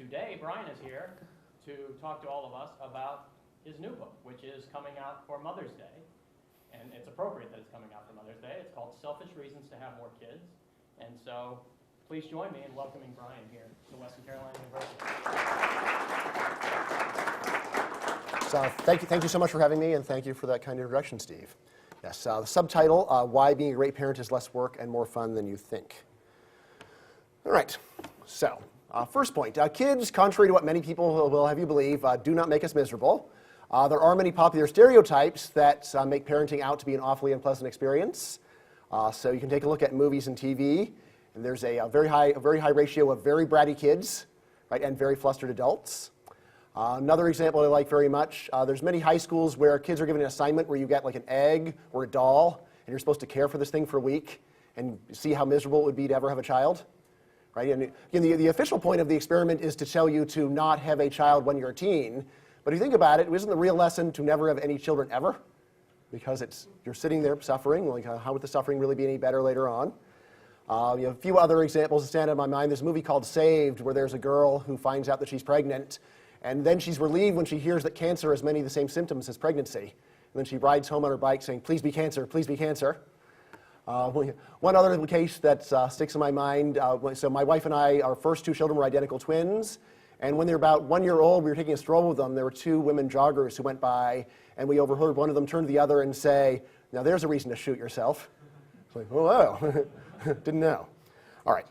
today Bryan is here to talk to all of us about his new book, which is coming out for Mother's Day. And it's appropriate that it's coming out for Mother's Day. It's called Selfish Reasons to Have More Kids. And so please join me in welcoming Bryan here to Western Carolina University. So thank you so much for having me, and thank you for that kind introduction, Steve. Yes, the subtitle, Why Being a Great Parent is Less Work and More Fun Than You Think. All right, so first point, kids, contrary to what many people will have you believe, do not make us miserable. There are many popular stereotypes that make parenting out to be an awfully unpleasant experience. So you can take a look at movies and TV, and there's a very high ratio of very bratty kids, right, and very flustered adults. Another example I like very much, there's many high schools where kids are given an assignment where you get like an egg or a doll, and you're supposed to care for this thing for a week and see how miserable it would be to ever have a child. Right? And again, the official point of the experiment is to tell you to not have a child when you're a teen. But if you think about it, isn't the real lesson to never have any children ever? Because you're sitting there suffering. Like, how would the suffering really be any better later on? A few other examples that stand out in my mind. There's a movie called Saved where there's a girl who finds out that she's pregnant. And then she's relieved when she hears that cancer has many of the same symptoms as pregnancy. And then she rides home on her bike saying, please be cancer, please be cancer. One other case that sticks in my mind, so my wife and I, our first two children were identical twins. And when they were about 1 year old, we were taking a stroll with them. There were two women joggers who went by, and we overheard one of them turn to the other and say, now there's a reason to shoot yourself. It's like, oh, wow, didn't know. All right.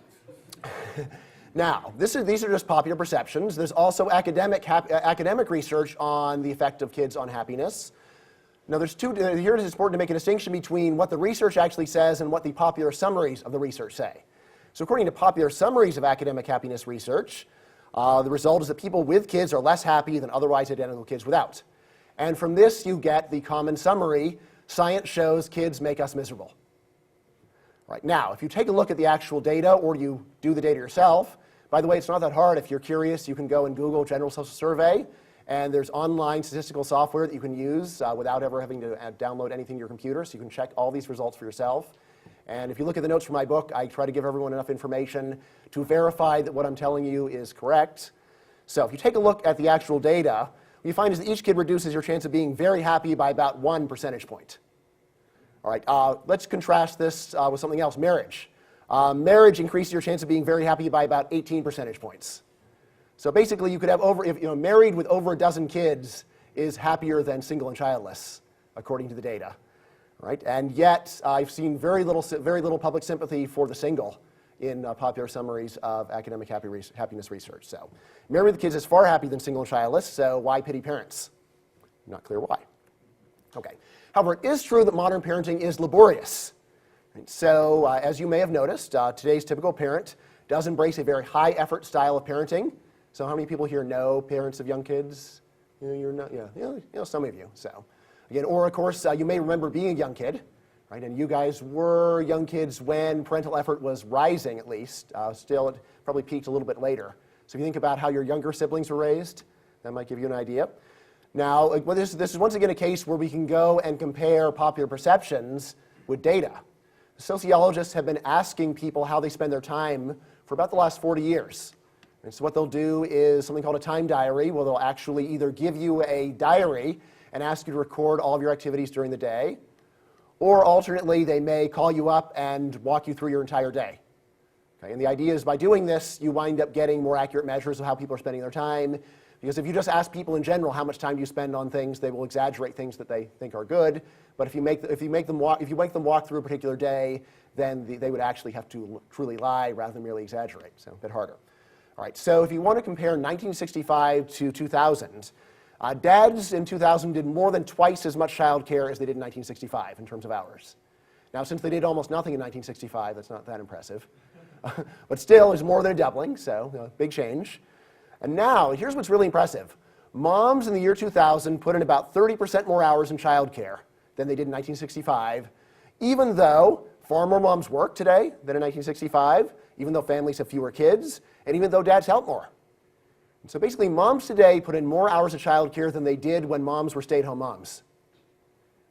Now, these are just popular perceptions. There's also academic research on the effect of kids on happiness. Now, here it is important to make a distinction between what the research actually says and what the popular summaries of the research say. So according to popular summaries of academic happiness research, the result is that people with kids are less happy than otherwise identical kids without. And from this, you get the common summary, science shows kids make us miserable. Right. Now, if you take a look at the actual data or you do the data yourself, by the way, it's not that hard. If you're curious, you can go and Google General Social Survey, and there's online statistical software that you can use without ever having to download anything to your computer, so you can check all these results for yourself. And if you look at the notes from my book, I try to give everyone enough information to verify that what I'm telling you is correct. So if you take a look at the actual data, what you find is that each kid reduces your chance of being very happy by about 1 percentage point. All right, let's contrast this with something else, marriage. Marriage increases your chance of being very happy by about 18 percentage points. So basically, you could have married with over a dozen kids is happier than single and childless, according to the data, right? And yet, I've seen very little public sympathy for the single in popular summaries of academic happiness research. So, married with kids is far happier than single and childless. So, why pity parents? Not clear why. Okay. However, it is true that modern parenting is laborious. And so, as you may have noticed, today's typical parent does embrace a very high-effort style of parenting. So how many people here know parents of young kids? You're not, some of you. So, again, or of course, you may remember being a young kid, right? And you guys were young kids when parental effort was rising, at least. Still, it probably peaked a little bit later. So if you think about how your younger siblings were raised, that might give you an idea. Now, this is once again a case where we can go and compare popular perceptions with data. Sociologists have been asking people how they spend their time for about the last 40 years. And so what they'll do is something called a time diary, where they'll actually either give you a diary and ask you to record all of your activities during the day, or alternately, they may call you up and walk you through your entire day. Okay? And the idea is by doing this, you wind up getting more accurate measures of how people are spending their time. Because if you just ask people in general how much time do you spend on things, they will exaggerate things that they think are good. But if you make them walk through a particular day, then they would actually have to truly lie rather than merely exaggerate. So a bit harder. All right. So if you want to compare 1965 to 2000, dads in 2000 did more than twice as much child care as they did in 1965 in terms of hours. Now, since they did almost nothing in 1965, that's not that impressive. But still, it's more than a doubling. So big change. And now, here's what's really impressive. Moms in the year 2000 put in about 30% more hours in childcare than they did in 1965, even though far more moms work today than in 1965, even though families have fewer kids, and even though dads help more. And so basically, moms today put in more hours of childcare than they did when moms were stay-at-home moms.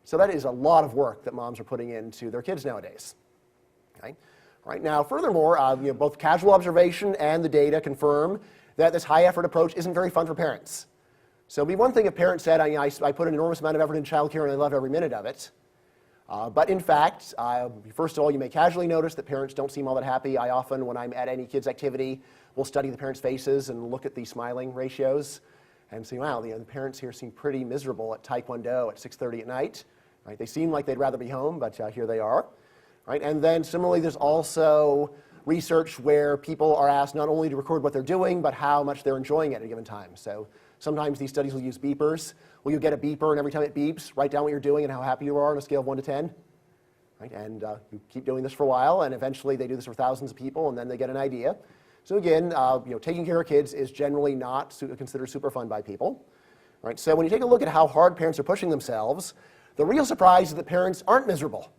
So that is a lot of work that moms are putting into their kids nowadays. Okay? Right now, furthermore, both casual observation and the data confirm that this high-effort approach isn't very fun for parents. So it'd be one thing if parents said, I put an enormous amount of effort into childcare and I love every minute of it. But in fact, first of all, you may casually notice that parents don't seem all that happy. I often, when I'm at any kid's activity, will study the parents' faces and look at the smiling ratios and say, wow, the parents here seem pretty miserable at Taekwondo at 6:30 at night. Right? They seem like they'd rather be home, but here they are. Right? And then similarly, there's also research where people are asked not only to record what they're doing, but how much they're enjoying it at a given time. So sometimes these studies will use beepers. Well, you get a beeper, and every time it beeps, write down what you're doing and how happy you are on a scale of 1 to 10. Right? And you keep doing this for a while, and eventually they do this for thousands of people, and then they get an idea. So again, taking care of kids is generally not considered super fun by people. Right? So when you take a look at how hard parents are pushing themselves, the real surprise is that parents aren't miserable.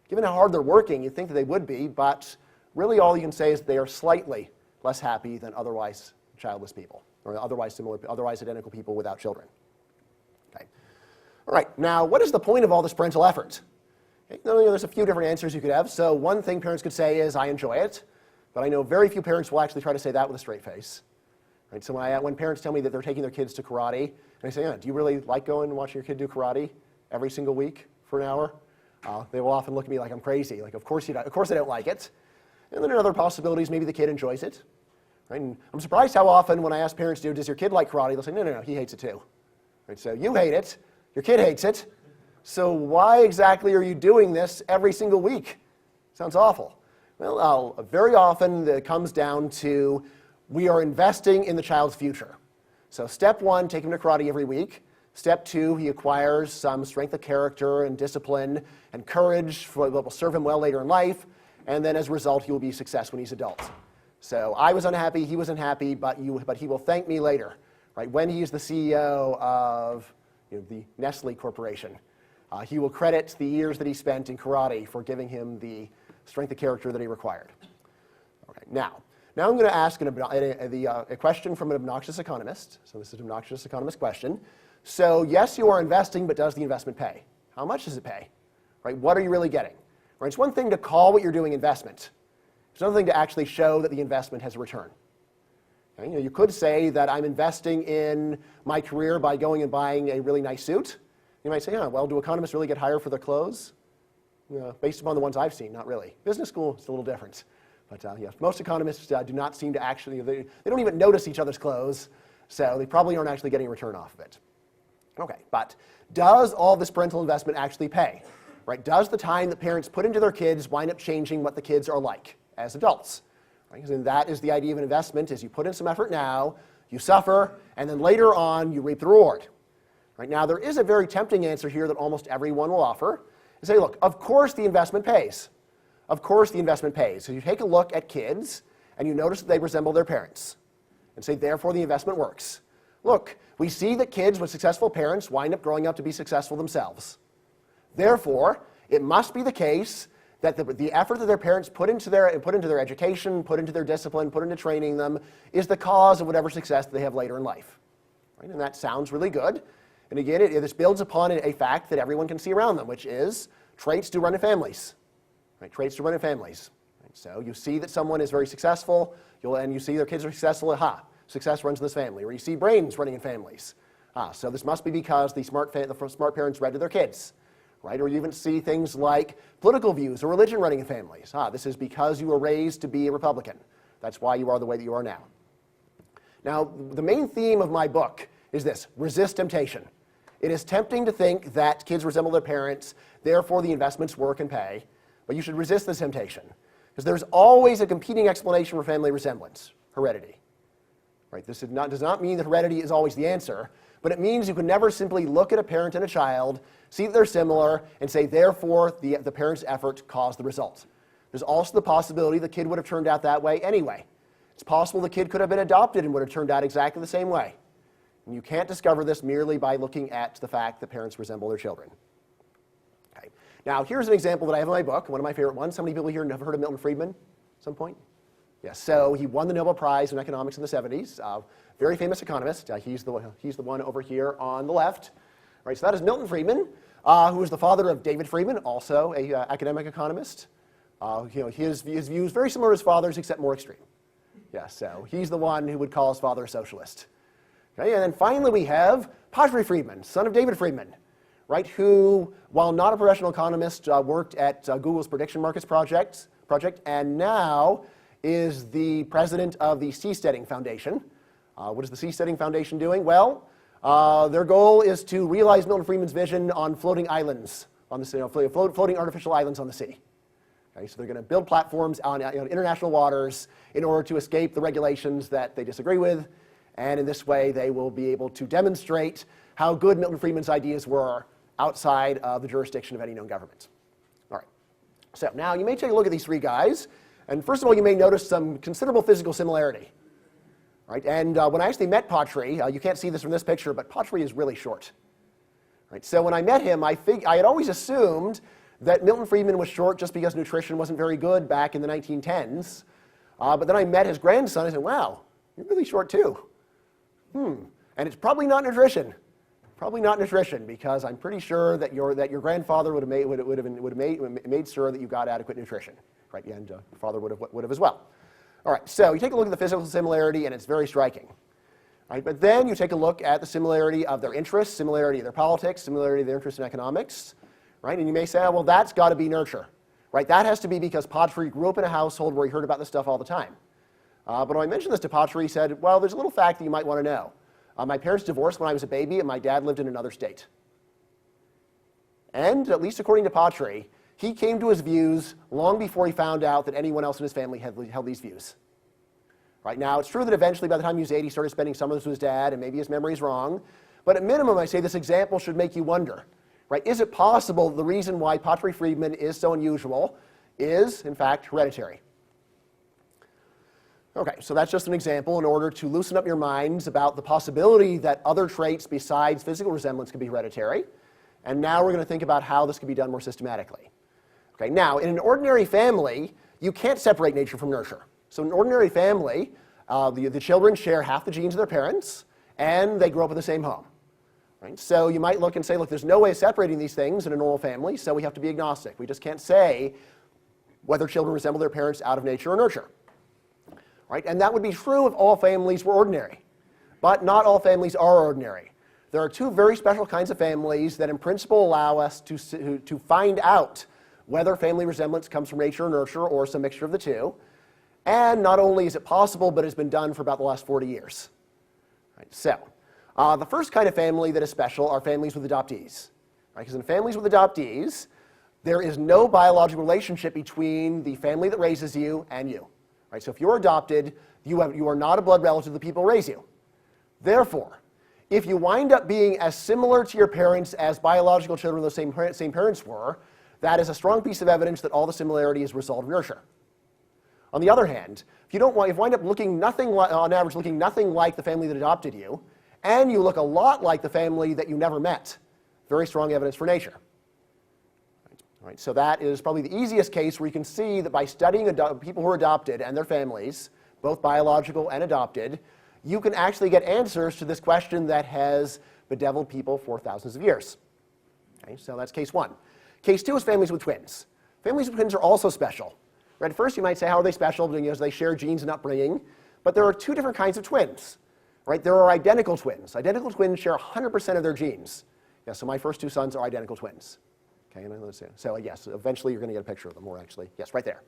Given how hard they're working, you'd think that they would be, but really all you can say is they are slightly less happy than otherwise childless people, or otherwise identical people without children. Okay. All right, now what is the point of all this parental effort? Okay. There's a few different answers you could have. So one thing parents could say is, I enjoy it, but I know very few parents will actually try to say that with a straight face. Right? So when parents tell me that they're taking their kids to karate, and I say, do you really like going and watching your kid do karate every single week for an hour? They will often look at me like I'm crazy, like of course I don't like it. And then another possibility is maybe the kid enjoys it. Right? And I'm surprised how often when I ask parents, does your kid like karate, they'll say, no, he hates it too. Right? So you hate it, your kid hates it, so why exactly are you doing this every single week? Sounds awful. Well, very often it comes down to we are investing in the child's future. So step 1, take him to karate every week. Step 2, he acquires some strength of character and discipline and courage that will serve him well later in life. And then as a result, he will be a success when he's adult. So I was unhappy, he was unhappy, but he will thank me later, right? When he is the CEO of the Nestle Corporation, he will credit the years that he spent in karate for giving him the strength of character that he required. All right, now I'm going to ask a question from an obnoxious economist. So this is an obnoxious economist question. So yes, you are investing, but does the investment pay? How much does it pay? Right? What are you really getting? Right? It's one thing to call what you're doing investment. It's another thing to actually show that the investment has a return. Okay? You could say that I'm investing in my career by going and buying a really nice suit. You might say, well, do economists really get hired for their clothes? Based upon the ones I've seen, not really. Business school is a little different. But yes, most economists do not seem to actually, they don't even notice each other's clothes, so they probably aren't actually getting a return off of it. Okay, but does all this parental investment actually pay? Right? Does the time that parents put into their kids wind up changing what the kids are like as adults? Right? And that is the idea of an investment, is you put in some effort now, you suffer, and then later on you reap the reward. Right? Now there is a very tempting answer here that almost everyone will offer, and say, look, of course the investment pays. Of course the investment pays. So you take a look at kids, and you notice that they resemble their parents, and say, therefore the investment works. Look, we see that kids with successful parents wind up growing up to be successful themselves. Therefore, it must be the case that the effort that their parents put into their education, put into their discipline, put into training them, is the cause of whatever success that they have later in life. Right? And that sounds really good. And again, this builds upon a fact that everyone can see around them, which is traits do run in families. Right? Traits do run in families. Right? So you see that someone is very successful, and you see their kids are successful, success runs in this family. Or you see brains running in families. So this must be because the smart parents read to their kids. Right? Or you even see things like political views or religion running in families. This is because you were raised to be a Republican. That's why you are the way that you are now. Now, the main theme of my book is this: resist temptation. It is tempting to think that kids resemble their parents, therefore the investments work and pay, but you should resist this temptation, because there's always a competing explanation for family resemblance: heredity. Right? This does not mean that heredity is always the answer, but it means you can never simply look at a parent and a child, see that they're similar, and say, therefore, the parent's effort caused the result. There's also the possibility the kid would have turned out that way anyway. It's possible the kid could have been adopted and would have turned out exactly the same way. And you can't discover this merely by looking at the fact that parents resemble their children. Okay. Now, here's an example that I have in my book, one of my favorite ones. How many people here have heard of Milton Friedman at some point? Yes, so he won the Nobel Prize in economics in the 70s. Very famous economist. He's the one over here on the left. Right, so that is Milton Friedman, who is the father of David Friedman, also an academic economist. His views very similar to his father's, except more extreme. Yeah, so he's the one who would call his father a socialist. Okay, and then finally we have Patri Friedman, son of David Friedman, right, who, while not a professional economist, worked at Google's prediction markets project, and now is the president of the Seasteading Foundation. What is the Seasteading Foundation doing? Well, their goal is to realize Milton Friedman's vision on floating islands, on the sea, floating artificial islands on the sea. Okay, so they're going to build platforms on international waters in order to escape the regulations that they disagree with, and in this way they will be able to demonstrate how good Milton Friedman's ideas were outside of the jurisdiction of any known government. All right, so now you may take a look at these three guys, and first of all you may notice some considerable physical similarity. Right, and when I actually met Patri, you can't see this from this picture, but Patri is really short. Right, so when I met him, I had always assumed that Milton Friedman was short just because nutrition wasn't very good back in the 1910s. But then I met his grandson and I said, wow, you're really short too. And it's probably not nutrition. Probably not nutrition, because I'm pretty sure that your grandfather would have made sure that you got adequate nutrition. Right, and your father would have as well. All right, so you take a look at the physical similarity and it's very striking. Right, but then you take a look at the similarity of their interests, similarity of their politics, similarity of their interest in economics. Right? And you may say, oh, well, that's got to be nurture. Right? That has to be because Patri grew up in a household where he heard about this stuff all the time. But when I mentioned this to Patri, he said, well, there's a little fact that you might want to know. My parents divorced when I was a baby, and my dad lived in another state. And, at least according to Patri, he came to his views long before he found out that anyone else in his family held these views. Right? Now, it's true that eventually, by the time he was 8, he started spending summers with his dad, and maybe his memory's wrong. But at minimum, I say this example should make you wonder. Right? Is it possible the reason why Patri Friedman is so unusual is, in fact, hereditary? Okay, so that's just an example in order to loosen up your minds about the possibility that other traits besides physical resemblance could be hereditary. And now we're going to think about how this could be done more systematically. Okay, now, in an ordinary family, you can't separate nature from nurture. So in an ordinary family, the children share half the genes of their parents, and they grow up in the same home. Right? So you might look and say, look, there's no way of separating these things in a normal family, so we have to be agnostic. We just can't say whether children resemble their parents out of nature or nurture. Right? And that would be true if all families were ordinary. But not all families are ordinary. There are two very special kinds of families that in principle allow us to find out whether family resemblance comes from nature or nurture or some mixture of the two. And not only is it possible, but it's been done for about the last 40 years. Right? So, the first kind of family that is special are families with adoptees. Right? Because in families with adoptees, there is no biological relationship between the family that raises you and you. Right? So if you're adopted, you are not a blood relative of the people who raise you. Therefore, if you wind up being as similar to your parents as biological children of the same parents were, that is a strong piece of evidence that all the similarity is a result of nurture. On the other hand, if you wind up looking on average looking nothing like the family that adopted you, and you look a lot like the family that you never met, very strong evidence for nature. All right, so that is probably the easiest case where you can see that by studying people who are adopted and their families, both biological and adopted, you can actually get answers to this question that has bedeviled people for thousands of years. Okay, so that's case one. Case two is families with twins. Families with twins are also special. Right, at first you might say, how are they special? Because they share genes and upbringing. But there are two different kinds of twins. Right? There are identical twins. Identical twins share 100% of their genes. Yeah, so my first two sons are identical twins. Okay, and let's see. So yes, eventually you're going to get a picture of them, or actually, yes, right there.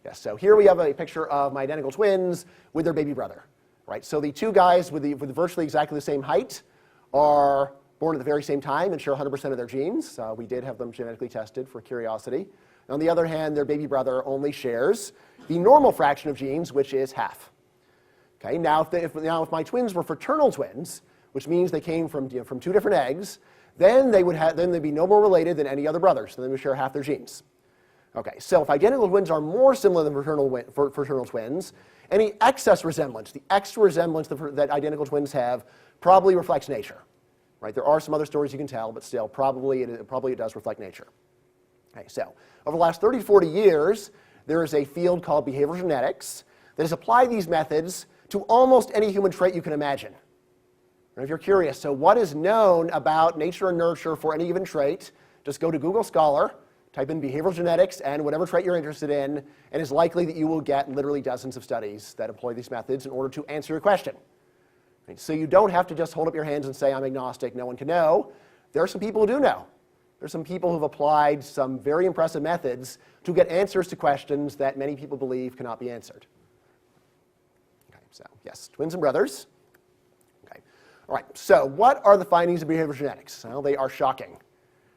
Yes, so here we have a picture of my identical twins with their baby brother. Right? So the two guys with virtually exactly the same height are born at the very same time and share 100% of their genes. We did have them genetically tested for curiosity. On the other hand, their baby brother only shares the normal fraction of genes, which is half. Okay, now, if my twins were fraternal twins, which means they came from two different eggs, then they'd be no more related than any other brothers. So they would share half their genes. Okay, so if identical twins are more similar than fraternal twins, any excess resemblance, the extra resemblance that identical twins have, probably reflects nature. Right? There are some other stories you can tell, but still, probably it does reflect nature. Okay, so over the last 30 to 40 years, there is a field called behavioral genetics that has applied these methods to almost any human trait you can imagine. And if you're curious, so what is known about nature and nurture for any given trait, just go to Google Scholar, type in behavioral genetics and whatever trait you're interested in, and it's likely that you will get literally dozens of studies that employ these methods in order to answer your question. Right? So you don't have to just hold up your hands and say, I'm agnostic, no one can know. There are some people who do know. There's some people who've applied some very impressive methods to get answers to questions that many people believe cannot be answered. Okay, so yes, twins and brothers. Okay. All right, so what are the findings of behavioral genetics? Well, they are shocking.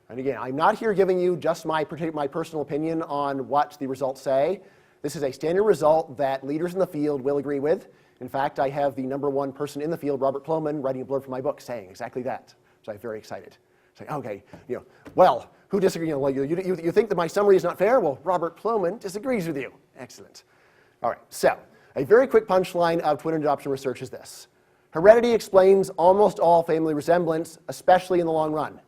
And again, I'm not here giving you just my personal opinion on what the results say. This is a standard result that leaders in the field will agree with. In fact, I have the #1 person in the field, Robert Plomin, writing a blurb for my book saying exactly that. So I'm very excited. Saying, okay, well, who disagrees? You think that my summary is not fair? Well, Robert Plomin disagrees with you. Excellent. All right, so a very quick punchline of twin adoption research is this. Heredity explains almost all family resemblance, especially in the long run.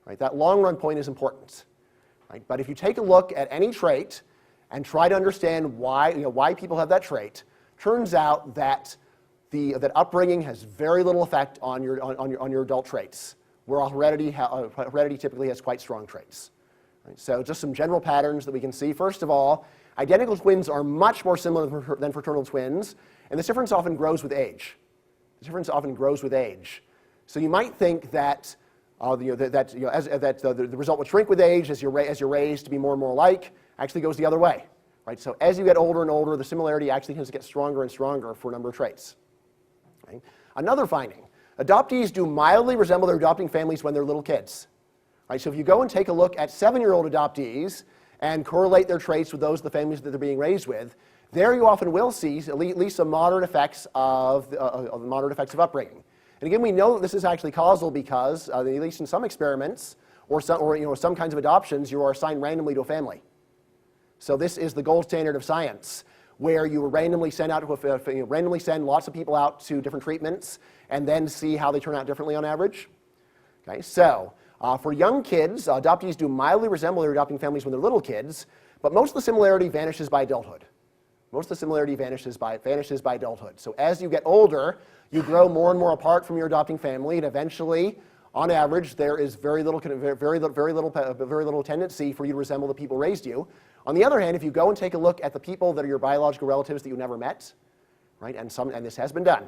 Right, that long run point is important. Right? But if you take a look at any trait and try to understand why people have that trait, turns out that that upbringing has very little effect on your adult traits, where heredity typically has quite strong traits. Right? So just some general patterns that we can see. First of all, identical twins are much more similar than fraternal twins, and this difference often grows with age. So you might think that the result would shrink with age as you're raised to be more and more alike. Actually goes the other way. Right? So as you get older and older, the similarity actually tends to get stronger and stronger for a number of traits. Right? Another finding. Adoptees do mildly resemble their adopting families when they're little kids. Right? So if you go and take a look at 7-year-old adoptees and correlate their traits with those of the families that they're being raised with, there you often will see at least some moderate effects of upbringing. And again, we know that this is actually causal because, at least in some experiments or some kinds of adoptions, you are assigned randomly to a family. So this is the gold standard of science, where you randomly send lots of people out to different treatments and then see how they turn out differently on average. Okay, so for young kids, adoptees do mildly resemble their adopting families when they're little kids, but most of the similarity vanishes by adulthood. So as you get older, you grow more and more apart from your adopting family, and eventually, on average, there is very little tendency for you to resemble the people who raised you. On the other hand, if you go and take a look at the people that are your biological relatives that you never met, right, and this has been done,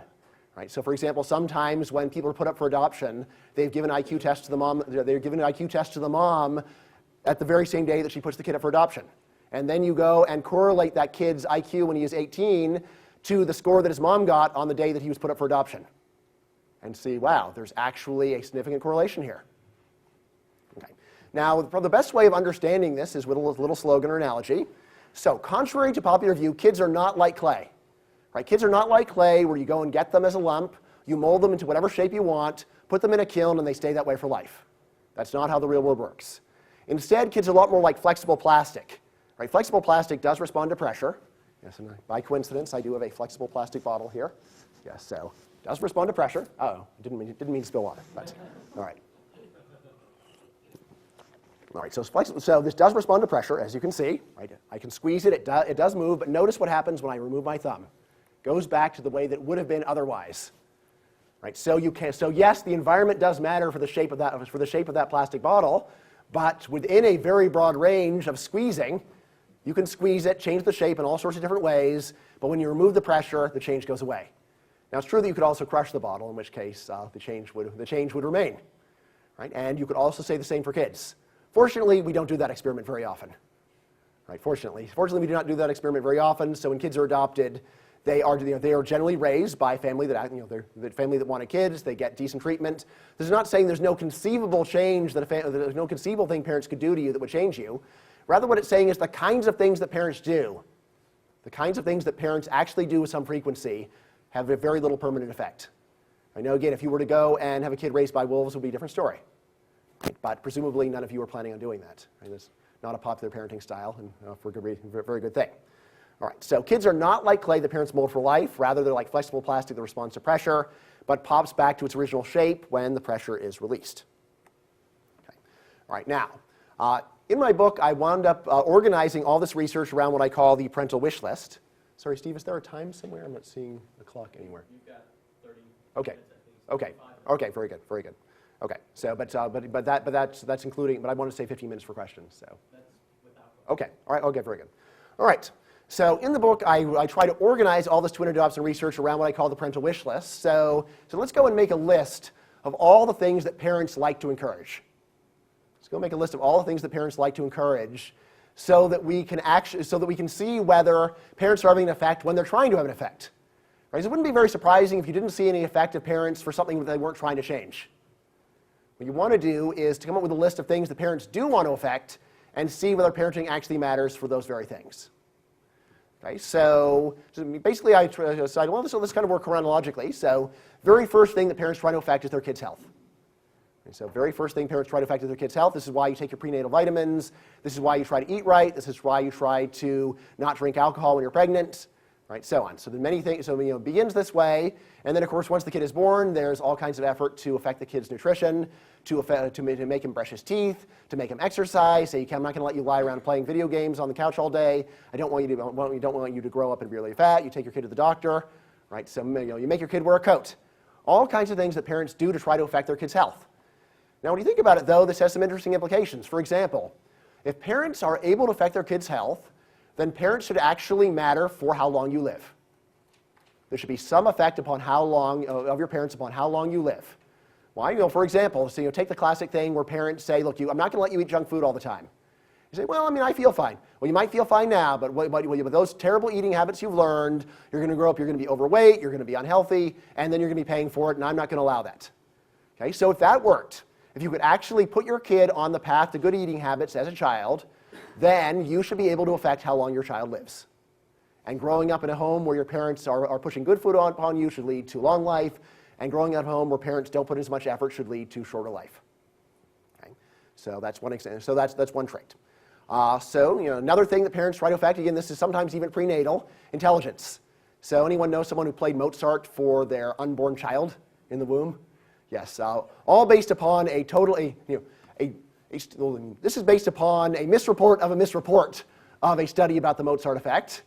right? So, for example, sometimes when people are put up for adoption, they've given an IQ test to the mom. They're giving an IQ test to the mom at the very same day that she puts the kid up for adoption, and then you go and correlate that kid's IQ when he is 18 to the score that his mom got on the day that he was put up for adoption, and see, wow, there's actually a significant correlation here. Okay. Now, the best way of understanding this is with a little slogan or analogy. So, contrary to popular view, kids are not like clay. Right? Kids are not like clay where you go and get them as a lump, you mold them into whatever shape you want, put them in a kiln, and they stay that way for life. That's not how the real world works. Instead, kids are a lot more like flexible plastic. Right? Flexible plastic does respond to pressure. Yes, and by coincidence, I do have a flexible plastic bottle here. Yes, so it does respond to pressure. Oh, didn't mean to spill water, but all right. All right, so this does respond to pressure, as you can see. Right? I can squeeze it, it does move, but notice what happens when I remove my thumb. It goes back to the way that it would have been otherwise. Right? So yes, the environment does matter for the shape of that plastic bottle, but within a very broad range of squeezing, you can squeeze it, change the shape in all sorts of different ways, but when you remove the pressure, the change goes away. Now, it's true that you could also crush the bottle, in which case the change would remain. Right? And you could also say the same for kids. Fortunately, we don't do that experiment very often. Right? Fortunately, we do not do that experiment very often. So when kids are adopted, they are generally raised by family the family that wanted kids. They get decent treatment. This is not saying there's no conceivable change there's no conceivable thing parents could do to you that would change you. Rather, what it's saying is the kinds of things that parents do, the kinds of things that parents actually do with some frequency, have a very little permanent effect. I know, again, if you were to go and have a kid raised by wolves, it would be a different story. But presumably, none of you are planning on doing that. Right? It's not a popular parenting style, and for a good reason, very good thing. All right, so kids are not like clay that parents mold for life. Rather, they're like flexible plastic that responds to pressure, but pops back to its original shape when the pressure is released. Okay. All right, now, in my book, I wound up organizing all this research around what I call the parental wish list. Sorry, Steve, is there a time somewhere? I'm not seeing the clock anywhere. You've got 30 okay. minutes at least. Okay. Okay, very good, very good. Okay, so, that's including, but I want to say 15 minutes for questions, so. That's without. Okay, all right, okay, very good. All right, so in the book, I try to organize all this Twitter adoption research around what I call the parental wish list. So let's go and make a list of all the things that parents like to encourage. Let's go make a list of all the things that parents like to encourage so that we can see whether parents are having an effect when they're trying to have an effect. Right? So it wouldn't be very surprising if you didn't see any effect of parents for something that they weren't trying to change. What you want to do is to come up with a list of things that parents do want to affect and see whether parenting actually matters for those very things. Okay, so basically, I decided, well, let's kind of work chronologically. So very first thing that parents try to affect is their kids' health. Okay, so very first thing parents try to affect is their kids' health. This is why you take your prenatal vitamins. This is why you try to eat right. This is why you try to not drink alcohol when you're pregnant. Right, so on. So the many things. So it begins this way, and then of course once the kid is born, there's all kinds of effort to affect the kid's nutrition, to make him brush his teeth, to make him exercise. Say, I'm not going to let you lie around playing video games on the couch all day. I don't want you to grow up and be really fat. You take your kid to the doctor. Right, so you make your kid wear a coat. All kinds of things that parents do to try to affect their kid's health. Now, when you think about it, though, this has some interesting implications. For example, if parents are able to affect their kid's health, then parents should actually matter for how long you live. There should be some effect upon how long of your parents upon how long you live. Why? For example, so take the classic thing where parents say, "Look, I'm not going to let you eat junk food all the time." You say, "Well, I feel fine." Well, you might feel fine now, but with those terrible eating habits you've learned, you're going to grow up, you're going to be overweight, you're going to be unhealthy, and then you're going to be paying for it, and I'm not going to allow that. Okay, so if that worked, if you could actually put your kid on the path to good eating habits as a child, then you should be able to affect how long your child lives. And growing up in a home where your parents are pushing good food upon you should lead to long life, and growing up in a home where parents don't put as much effort should lead to shorter life. Okay? So that's one example. So that's one trait. Another thing that parents try to affect, again, this is sometimes even prenatal, intelligence. So anyone know someone who played Mozart for their unborn child in the womb? Yes, all based upon this is based upon a misreport of a misreport of a study about the Mozart effect.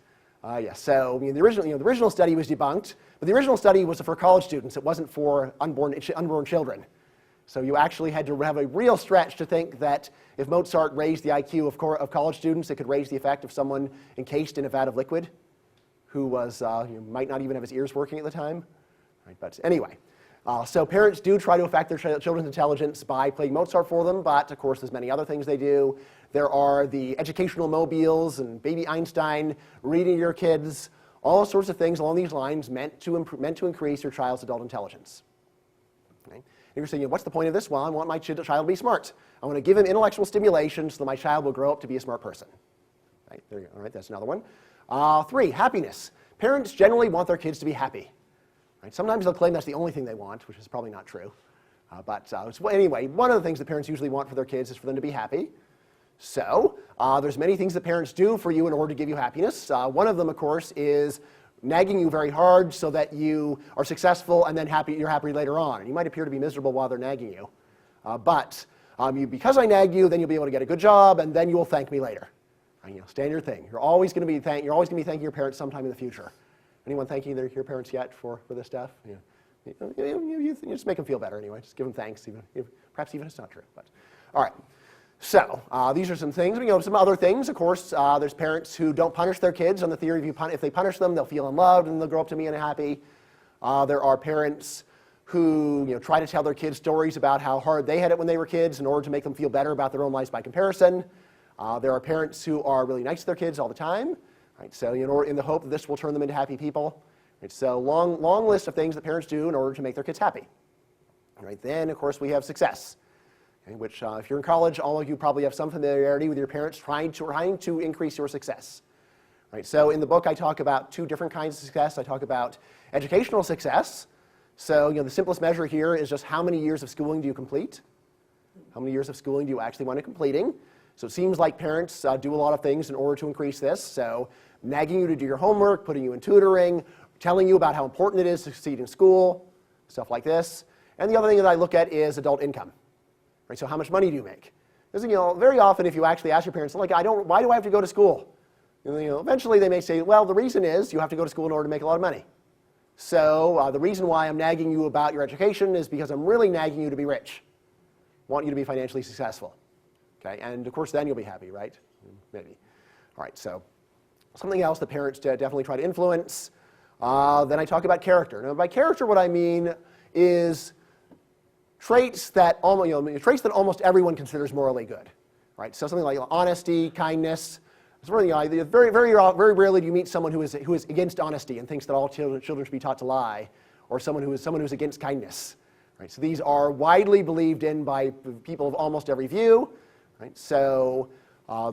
So the original study was debunked, but the original study was for college students. It wasn't for unborn children. So you actually had to have a real stretch to think that if Mozart raised the IQ of college students, it could raise the effect of someone encased in a vat of liquid who was might not even have his ears working at the time. Right, but anyway. So parents do try to affect their children's intelligence by playing Mozart for them, but of course there's many other things they do. There are the educational mobiles and baby Einstein, reading to your kids, all sorts of things along these lines meant to increase your child's adult intelligence. Okay? And you're saying, what's the point of this? Well, I want my child to be smart. I want to give him intellectual stimulation so that my child will grow up to be a smart person. Right, there you go. All right, that's another one. 3, happiness. Parents generally want their kids to be happy. Right? Sometimes they'll claim that's the only thing they want, which is probably not true. Anyway, one of the things that parents usually want for their kids is for them to be happy. So there's many things that parents do for you in order to give you happiness. One of them, of course, is nagging you very hard so that you are successful and then you're happy later on. And you might appear to be miserable while they're nagging you. Because I nagged you, then you'll be able to get a good job, and then you will thank me later. Standard thing. You're always going to be thanking your parents sometime in the future. Anyone thanking your parents yet for this stuff? Yeah. You just make them feel better anyway. Just give them thanks, perhaps even if it's not true. But all right. So these are some things. Some other things. Of course, there's parents who don't punish their kids on the theory if they punish them, they'll feel unloved and they'll grow up to be unhappy. There are parents who try to tell their kids stories about how hard they had it when they were kids in order to make them feel better about their own lives by comparison. There are parents who are really nice to their kids all the time. Right, so in the hope that this will turn them into happy people. Right, so long list of things that parents do in order to make their kids happy. Right, then, of course, we have success, okay, which if you're in college, all of you probably have some familiarity with your parents trying to increase your success. Right, so in the book, I talk about 2 different kinds of success. I talk about educational success. So the simplest measure here is just how many years of schooling do you complete? How many years of schooling do you actually want to completing? So it seems like parents do a lot of things in order to increase this. So nagging you to do your homework, putting you in tutoring, telling you about how important it is to succeed in school, stuff like this. And the other thing that I look at is adult income. Right? So how much money do you make? Because very often if you actually ask your parents, why do I have to go to school? Eventually they may say, well, the reason is you have to go to school in order to make a lot of money. So the reason why I'm nagging you about your education is because I'm really nagging you to be rich. want you to be financially successful. Okay, and of course then you'll be happy, right? Maybe. All right, so something else that parents definitely try to influence. Then I talk about character. Now by character what I mean is traits that almost everyone considers morally good. Right? So something like honesty, kindness. Very rarely do you meet someone who is against honesty and thinks that all children should be taught to lie, or someone who is against kindness. Right? So these are widely believed in by people of almost every view. Right? So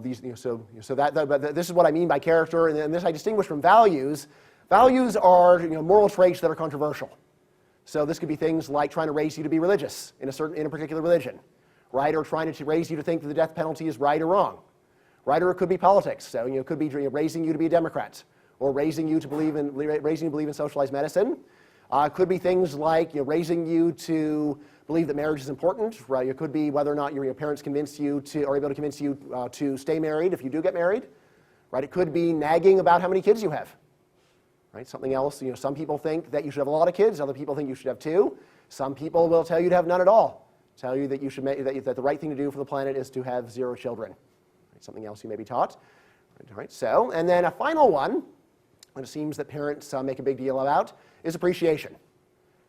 this is what I mean by character, and this I distinguish from values. Values are moral traits that are controversial. So this could be things like trying to raise you to be religious in a particular religion, right? Or trying to raise you to think that the death penalty is right or wrong, right? Or it could be politics. So it could be raising you to be a Democrat, or raising you to believe in socialized medicine. It could be things like raising you to believe that marriage is important, right? It could be whether or not your parents are able to convince you to stay married if you do get married, right? It could be nagging about how many kids you have, right? Something else. Some people think that you should have a lot of kids. Other people think you should have 2. Some people will tell you to have none at all. Tell you that that the right thing to do for the planet is to have 0 children. Right? Something else you may be taught. Right? So, and then a final one, that it seems that parents make a big deal about, is appreciation.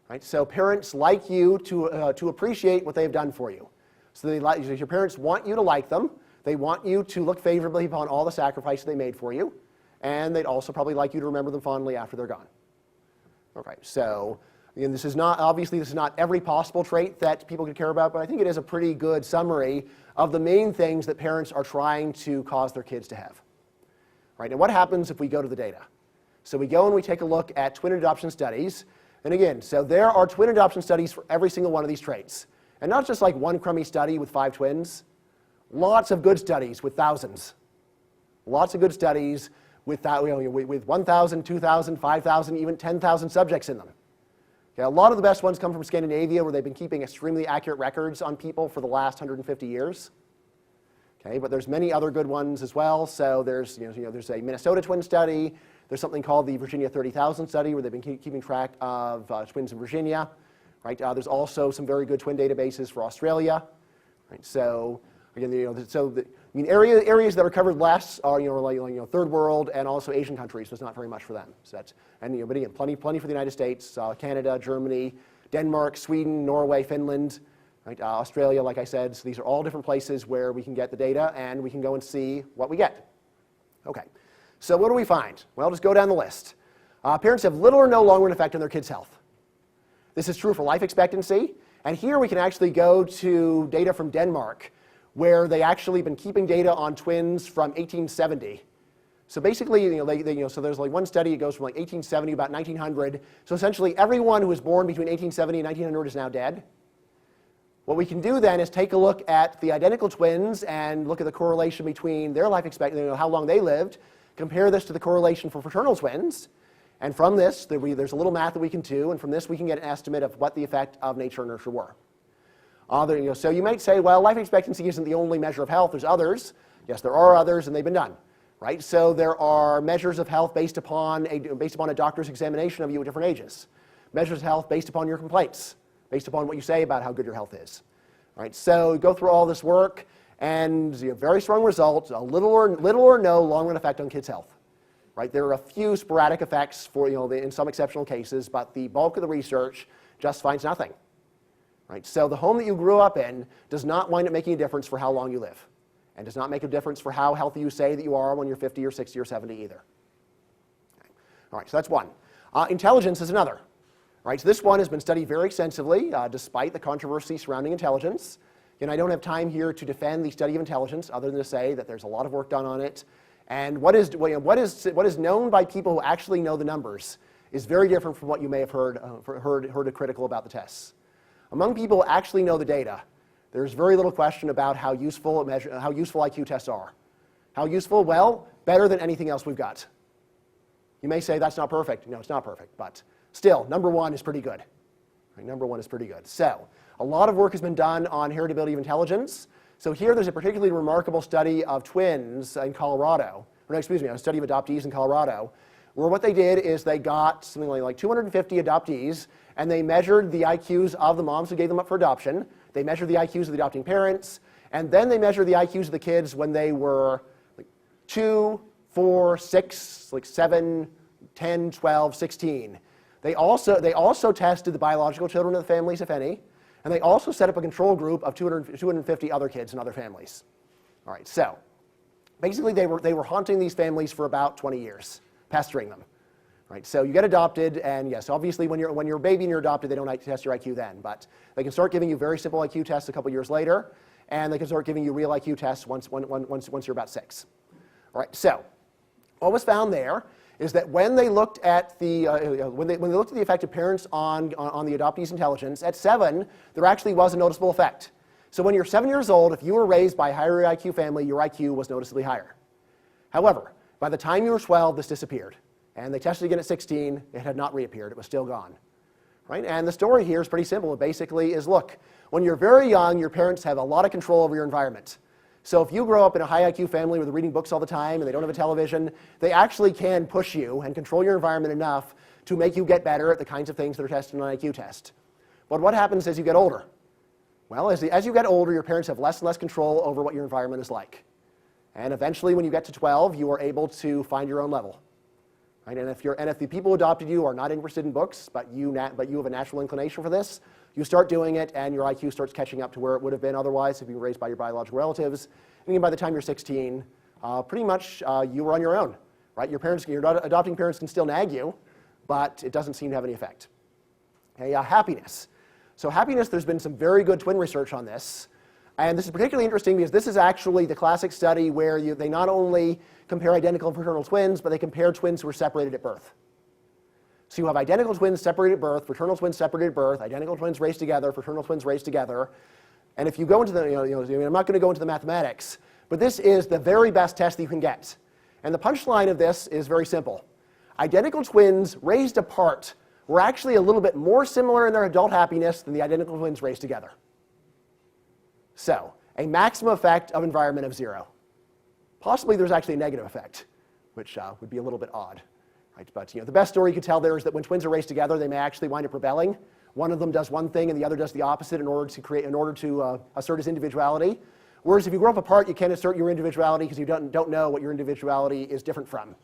Right? So parents like you to appreciate what they've done for you. So your parents want you to like them. They want you to look favorably upon all the sacrifices they made for you, and they'd also probably like you to remember them fondly after they're gone. Okay, so. And this is not every possible trait that people could care about, but I think it is a pretty good summary of the main things that parents are trying to cause their kids to have. Right? And what happens if we go to the data? So we go and we take a look at twin adoption studies. And again, so there are twin adoption studies for every single one of these traits. And not just like one crummy study with 5 twins. Lots of good studies with thousands. Lots of good studies with 1,000, 2,000, 5,000, even 10,000 subjects in them. Okay, a lot of the best ones come from Scandinavia, where they've been keeping extremely accurate records on people for the last 150 years. Okay, but there's many other good ones as well. So there's there's a Minnesota twin study. There's something called the Virginia 30,000 study, where they've been keeping track of twins in Virginia. Right? There's also some very good twin databases for Australia. Right? So again, areas that are covered less are third world and also Asian countries. There's not very much for them. So that's but again, plenty for the United States, Canada, Germany, Denmark, Sweden, Norway, Finland, right? Australia. Like I said, so these are all different places where we can get the data and we can go and see what we get. Okay, so what do we find? Well, just go down the list. Parents have little or no long-run effect on their kids' health. This is true for life expectancy, and here we can actually go to data from Denmark, where they actually been keeping data on twins from 1870. So basically, so there's like one study, it goes from like 1870 about 1900. So essentially, everyone who was born between 1870 and 1900 is now dead. What we can do then is take a look at the identical twins and look at the correlation between their life expectancy, how long they lived, compare this to the correlation for fraternal twins, and from this, there's a little math that we can do, and from this we can get an estimate of what the effect of nature and nurture were. So you might say, well, life expectancy isn't the only measure of health. There's others. Yes, there are others, and they've been done. Right? So there are measures of health based upon a doctor's examination of you at different ages. Measures of health based upon your complaints, based upon what you say about how good your health is. Right? So you go through all this work, and very strong results, a little or no long-run effect on kids' health. Right? There are a few sporadic effects for in some exceptional cases, but the bulk of the research just finds nothing. Right? So the home that you grew up in does not wind up making a difference for how long you live, and does not make a difference for how healthy you say that you are when you're 50 or 60 or 70 either. Okay. All right, so that's one. Intelligence is another. Right, so this one has been studied very extensively, despite the controversy surrounding intelligence. And I don't have time here to defend the study of intelligence, other than to say that there's a lot of work done on it. And what is known by people who actually know the numbers is very different from what you may have heard critical about the tests. Among people who actually know the data, there's very little question about how useful IQ tests are. How useful? Well, better than anything else we've got. You may say that's not perfect. No, it's not perfect, but still, number 1 is pretty good. Right, number 1 is pretty good. So, a lot of work has been done on heritability of intelligence. So here there's a particularly remarkable study of twins in Colorado, a study of adoptees in Colorado, where what they did is they got something like 250 adoptees, and they measured the IQs of the moms who gave them up for adoption. They measure the IQs of the adopting parents, and then they measure the IQs of the kids when they were like 2, 4, 6, like 7, 10, 12, 16. They also tested the biological children of the families, if any, and they also set up a control group of 250 other kids in other families. All right, so basically they were haunting these families for about 20 years, pestering them. Right, so you get adopted, and yes, obviously when you're a baby and you're adopted, they don't test your IQ then, but they can start giving you very simple IQ tests a couple years later, and they can start giving you real IQ tests once you're about 6. All right, so what was found there is that when they looked at the when they looked at the effect of parents on the adoptee's intelligence, at 7 there actually was a noticeable effect. So when you're 7 years old, if you were raised by a higher IQ family, your IQ was noticeably higher. However, by the time you were 12, this disappeared. And they tested again at 16, it had not reappeared, it was still gone. Right? And the story here is pretty simple. It basically is, look, when you're very young, your parents have a lot of control over your environment. So if you grow up in a high IQ family where they're reading books all the time and they don't have a television, they actually can push you and control your environment enough to make you get better at the kinds of things that are tested on an IQ test. But what happens as you get older? Well, as you get older, your parents have less and less control over what your environment is like. And eventually, when you get to 12, you are able to find your own level. Right? And if the people who adopted you are not interested in books, but you have a natural inclination for this, you start doing it, and your IQ starts catching up to where it would have been otherwise if you were raised by your biological relatives. And even by the time you're 16, pretty much you were on your own. Right? Your adopting parents can still nag you, but it doesn't seem to have any effect. Okay, happiness. So happiness, there's been some very good twin research on this. And this is particularly interesting because this is actually the classic study where they not only compare identical fraternal twins, but they compare twins who are separated at birth. So you have identical twins separated at birth, fraternal twins separated at birth, identical twins raised together, fraternal twins raised together. And if you go into the, I'm not going to go into the mathematics, but this is the very best test that you can get. And the punchline of this is very simple. Identical twins raised apart were actually a little bit more similar in their adult happiness than the identical twins raised together. So, a maximum effect of environment of 0. Possibly there's actually a negative effect, which would be a little bit odd. Right? But the best story you could tell there is that when twins are raised together, they may actually wind up rebelling. One of them does one thing and the other does the opposite in order to assert his individuality. Whereas if you grow up apart, you can't assert your individuality because you don't know what your individuality is different from.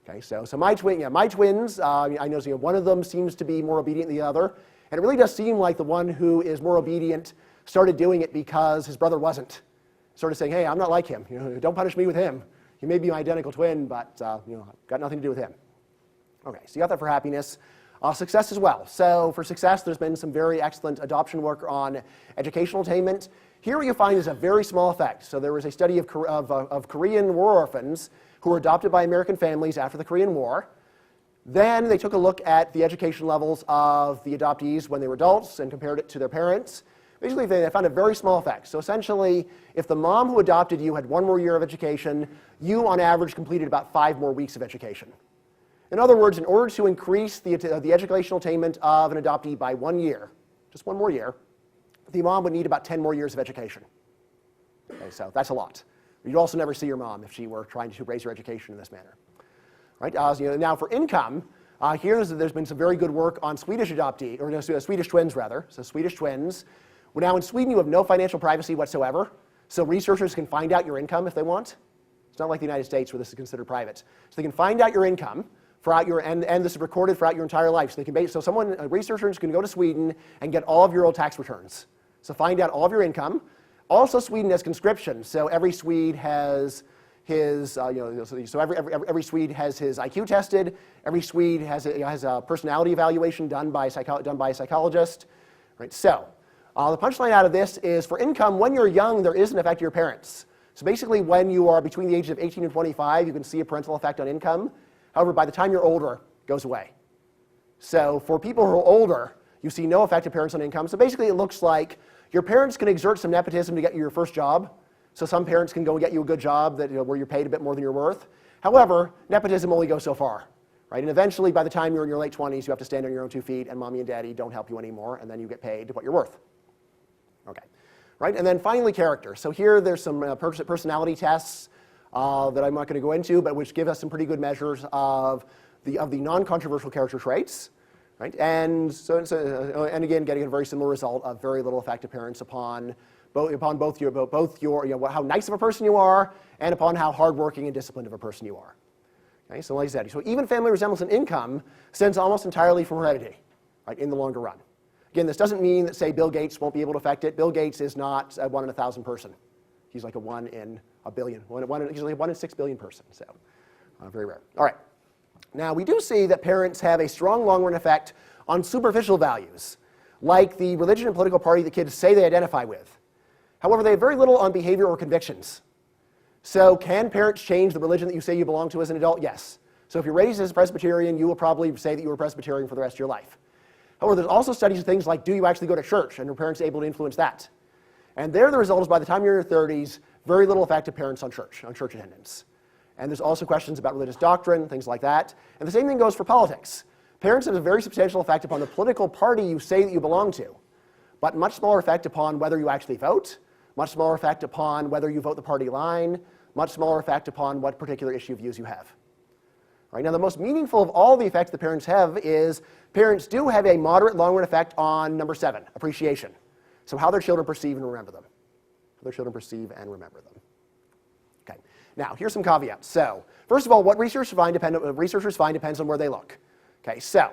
Okay, so my twins, I know one of them seems to be more obedient than the other, and it really does seem like the one who is more obedient started doing it because his brother wasn't. Started saying, hey, I'm not like him. Don't punish me with him. He may be my identical twin, but got nothing to do with him. Okay, so you got that for happiness. Success as well. So for success, there's been some very excellent adoption work on educational attainment. Here what you find is a very small effect. So there was a study of Korean war orphans who were adopted by American families after the Korean War. Then they took a look at the education levels of the adoptees when they were adults and compared it to their parents. Basically, they found a very small effect. So essentially, if the mom who adopted you had 1 more year of education, you on average completed about 5 more weeks of education. In other words, in order to increase the educational attainment of an adoptee by 1 year, just 1 more year, the mom would need about 10 more years of education. Okay, so that's a lot. You'd also never see your mom if she were trying to raise her education in this manner. Right? Now for income, here there's been some very good work on Swedish twins rather. So Swedish twins. Well, now in Sweden you have no financial privacy whatsoever, so researchers can find out your income if they want. It's not like the United States where this is considered private. So they can find out your income and this is recorded throughout your entire life. So they can researchers can go to Sweden and get all of your old tax returns. So find out all of your income. Also, Sweden has conscription, so every Swede has his, every Swede has his IQ tested. Every Swede has a personality evaluation done by a psychologist. Right? So, the punchline out of this is for income, when you're young, there is an effect of your parents. So basically, when you are between the ages of 18 and 25, you can see a parental effect on income. However, by the time you're older, it goes away. So for people who are older, you see no effect of parents on income. So basically, it looks like your parents can exert some nepotism to get you your first job. So some parents can go and get you a good job where you're paid a bit more than you're worth. However, nepotism only goes so far. Right? And eventually, by the time you're in your late 20s, you have to stand on your own 2 feet, and mommy and daddy don't help you anymore, and then you get paid what you're worth. Okay. Right? And then finally, character. So here there's some personality tests that I'm not going to go into, but which give us some pretty good measures of the non-controversial character traits. right? And and again, getting a very similar result of very little effect of parents upon both your how nice of a person you are and upon how hardworking and disciplined of a person you are. Okay, so like I said, so even family resemblance in income stems almost entirely from heredity, right? In the longer run. Again, this doesn't mean that, say, Bill Gates won't be able to affect it. Bill Gates is not a 1 in 1,000 person. He's like a 1 in a billion. He's like a 1 in 6 billion person, so very rare. All right. Now, we do see that parents have a strong long-run effect on superficial values, like the religion and political party the kids say they identify with. However, they have very little on behavior or convictions. So can parents change the religion that you say you belong to as an adult? Yes. So if you're raised as a Presbyterian, you will probably say that you were Presbyterian for the rest of your life. However, there's also studies of things like, do you actually go to church, and are parents able to influence that? And there the result is, by the time you're in your 30s, very little effect of parents on church attendance. And there's also questions about religious doctrine, things like that. And the same thing goes for politics. Parents have a very substantial effect upon the political party you say that you belong to, but much smaller effect upon whether you actually vote, much smaller effect upon whether you vote the party line, much smaller effect upon what particular issue of views you have. Right, now, the most meaningful of all the effects that parents have is parents do have a moderate long-run effect on number 7, appreciation. So how their children perceive and remember them. How their children perceive and remember them. Okay. Now, here's some caveats. So, first of all, what researchers find depends on where they look. Okay, so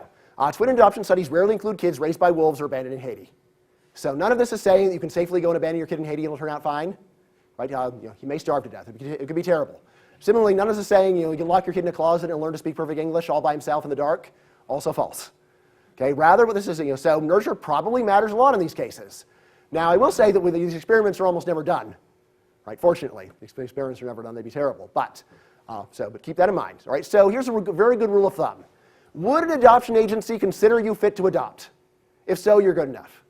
twin adoption studies rarely include kids raised by wolves or abandoned in Haiti. So none of this is saying that you can safely go and abandon your kid in Haiti and it'll turn out fine. Right? He may starve to death. It could be terrible. Similarly, none of this is saying you can lock your kid in a closet and learn to speak perfect English all by himself in the dark. Also false. Okay, rather what this is, so nurture probably matters a lot in these cases. Now, I will say that these experiments are almost never done. Right? Fortunately, these experiments are never done. They'd be terrible. But keep that in mind. All right? So here's a very good rule of thumb. Would an adoption agency consider you fit to adopt? If so, you're good enough.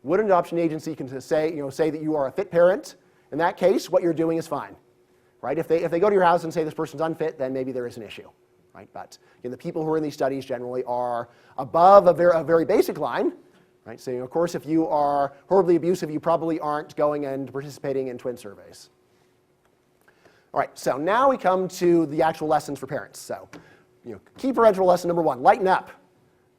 Would an adoption agency say that you are a fit parent? In that case, what you're doing is fine. Right? If they go to your house and say this person's unfit, then maybe there is an issue. Right? But the people who are in these studies generally are above a very basic line. Right? So of course, if you are horribly abusive, you probably aren't going and participating in twin surveys. All right. So now we come to the actual lessons for parents. So key parental lesson number 1: lighten up.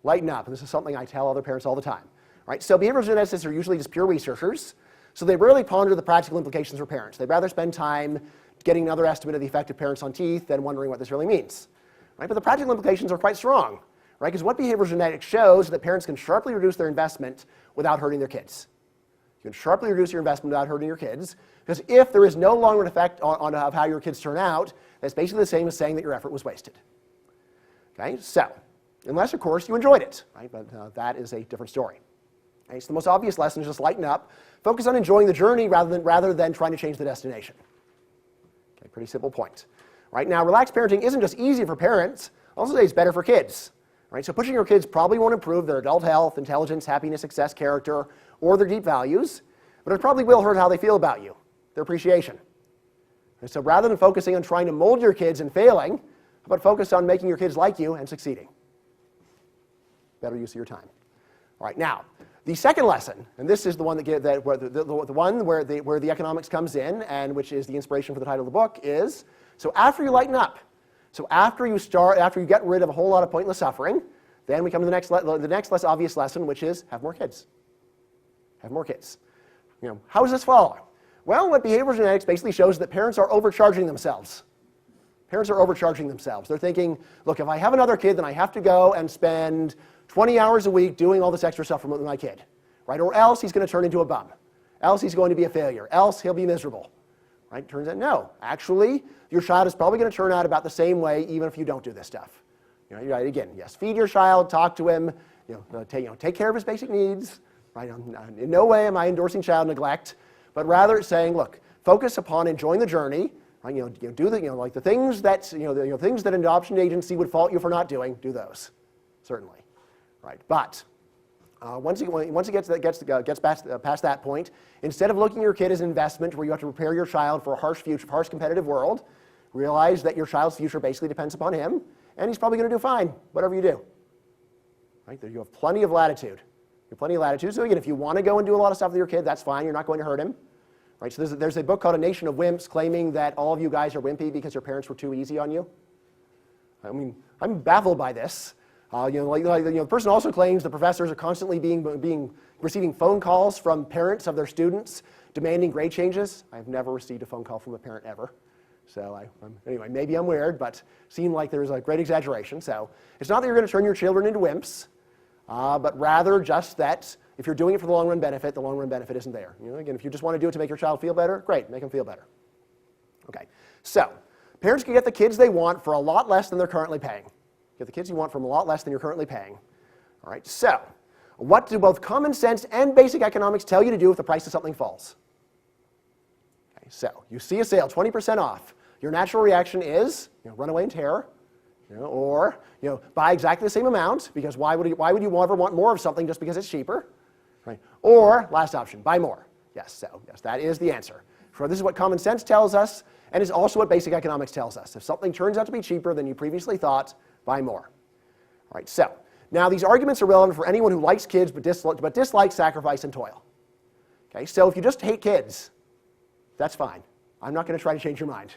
Lighten up. And this is something I tell other parents all the time. Right? So behavioral geneticists are usually just pure researchers, so they rarely ponder the practical implications for parents. They'd rather spend time getting another estimate of the effect of parents on teeth than wondering what this really means. Right? But the practical implications are quite strong. Right? Because what behavioral genetics shows is that parents can sharply reduce their investment without hurting their kids. You can sharply reduce your investment without hurting your kids, because if there is no long-run effect on how your kids turn out, that's basically the same as saying that your effort was wasted. Okay? So, unless, of course, you enjoyed it. Right? But that is a different story. Okay? So the most obvious lesson is just lighten up. Focus on enjoying the journey rather than trying to change the destination. Okay, pretty simple point. Right? Now, relaxed parenting isn't just easy for parents. Also, it's better for kids. Right? So pushing your kids probably won't improve their adult health, intelligence, happiness, success, character, or their deep values, but it probably will hurt how they feel about you, their appreciation. And so rather than focusing on trying to mold your kids and failing, how about focus on making your kids like you and succeeding? Better use of your time. All right, now, the second lesson, and this is the one where the economics comes in, and which is the inspiration for the title of the book, is, so after you lighten up, so after you get rid of a whole lot of pointless suffering, then we come to the next less obvious lesson, which is have more kids. Have more kids. How does this follow? Well, what behavioral genetics basically shows is that parents are overcharging themselves. Parents are overcharging themselves. They're thinking, look, if I have another kid, then I have to go and spend 20 hours a week doing all this extra stuff with my kid. Right? Or else he's going to turn into a bum. Else he's going to be a failure. Else he'll be miserable. Right? Turns out, no. Actually, your child is probably going to turn out about the same way even if you don't do this stuff. Again, yes, feed your child, talk to him, take care of his basic needs. Right? In no way am I endorsing child neglect, but rather saying, look, focus upon enjoying the journey. Right? Do the things that things that an adoption agency would fault you for not doing. Do those, certainly. Right? But once it gets past that point, instead of looking at your kid as an investment where you have to prepare your child for a harsh competitive world, realize that your child's future basically depends upon him, and he's probably going to do fine, whatever you do. Right? You have plenty of latitude. You have plenty of latitude. So again, if you want to go and do a lot of stuff with your kid, that's fine. You're not going to hurt him. Right? So there's a book called A Nation of Wimps claiming that all of you guys are wimpy because your parents were too easy on you. I mean, I'm baffled by this. The person also claims the professors are constantly receiving phone calls from parents of their students demanding grade changes. I've never received a phone call from a parent ever. So anyway, maybe I'm weird, but seemed like there's a great exaggeration. So it's not that you're going to turn your children into wimps, but rather just that if you're doing it for the long-run benefit, the long-run benefit isn't there. Again, if you just want to do it to make your child feel better, great, make them feel better. Okay, so parents can get the kids they want for a lot less than they're currently paying. Get the kids you want from a lot less than you're currently paying. All right, so what do both common sense and basic economics tell you to do if the price of something falls? Okay, so you see a sale, 20% off. Your natural reaction is run away in terror, or buy exactly the same amount, because why would you ever want more of something just because it's cheaper? Right? Or last option, buy more. Yes, that is the answer. So this is what common sense tells us, and is also what basic economics tells us. If something turns out to be cheaper than you previously thought, buy more. All right, so now these arguments are relevant for anyone who likes kids but dislikes sacrifice and toil. Okay, so if you just hate kids, that's fine. I'm not going to try to change your mind.